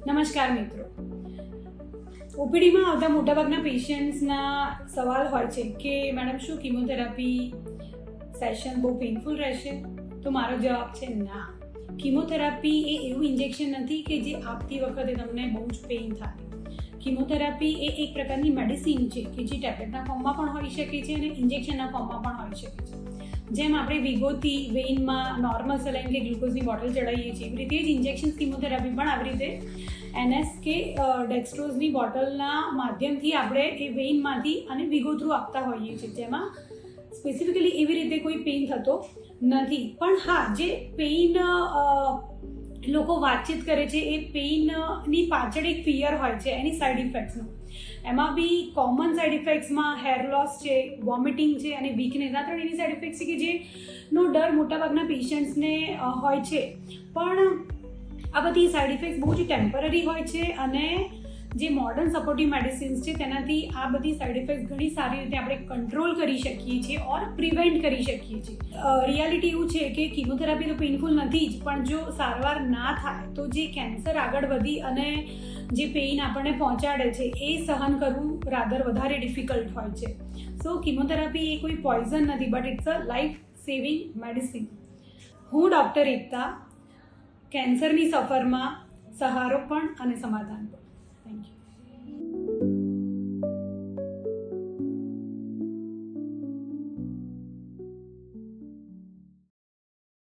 નમસ્કાર મિત્રો, ઓપીડીમાં આવતા મોટાભાગના પેશન્ટ્સના સવાલ હોય છે કે મેડમ શું કિમોથેરાપી સેશન બહુ પેઇનફુલ રહેશે? તો મારો જવાબ છે ના. કિમોથેરાપી એ એવું ઇન્જેક્શન નથી કે જે આપતી વખતે તમને બહુ જ પેઇન થાય. કિમોથેરાપી એ એક પ્રકારની મેડિસિન છે કે જે ટેબ્લેટના ફોર્મમાં પણ હોઈ શકે છે અને ઇન્જેક્શનના ફોર્મમાં પણ હોઈ શકે છે. જેમ આપણે વિગોથી વેઇનમાં નોર્મલ સલાઈન કે ગ્લુકોઝની બોટલ ચડાવીએ છીએ, એવી રીતે જ ઇન્જેક્શન કિમોથેરાપી પણ આવી રીતે NS કે ડેક્સ્ટ્રોઝની બોટલના માધ્યમથી આપણે એ વેઇનમાંથી અને વિગો થ્રુ આપતા હોઈએ છીએ, જેમાં સ્પેસિફિકલી એવી રીતે કોઈ પેઇન થતો નથી. પણ હા, જે પેઇન લોકો વાતચીત કરે છે એ પેઇનની પાછળ એક ફિયર હોય છે એની સાઇડ ઇફેક્ટ્સનું. એમાં બી કોમન સાઇડ ઇફેક્ટ્સમાં હેર લોસ છે, વોમિટિંગ છે અને વીકનેસ, આ ત્રણ એવી સાઇડ ઇફેક્ટ્સ છે કે જેનો ડર મોટાભાગના પેશન્ટ્સને હોય છે. પણ આ બધી સાઇડ ઇફેક્ટ્સ બહુ જ ટેમ્પરરી હોય છે અને જે મોડર્ન સપોર્ટિવ મેડિસિન્સ છે તેનાથી આ બધી સાઇડ ઇફેક્ટ્સ ઘણી સારી રીતે આપણે કંટ્રોલ કરી શકીએ છીએ ઓર પ્રિવેન્ટ કરી શકીએ છીએ. રિયાલિટી એવું છે કે કિમોથેરાપી તો પેઇનફુલ નથી જ, પણ જો સારવાર ના થાય તો જે કેન્સર આગળ વધી અને જે પેઇન આપણને પહોંચાડે છે એ સહન કરવું રાધર વધારે ડિફિકલ્ટ હોય છે. સો કિમોથેરાપી એ કોઈ પોઈઝન નથી, but it's a life saving medicine. હું ડૉક્ટર એકતા, કેન્સરની સફરમાં સહારો પણ અને સમાધાન પણ. Thank you.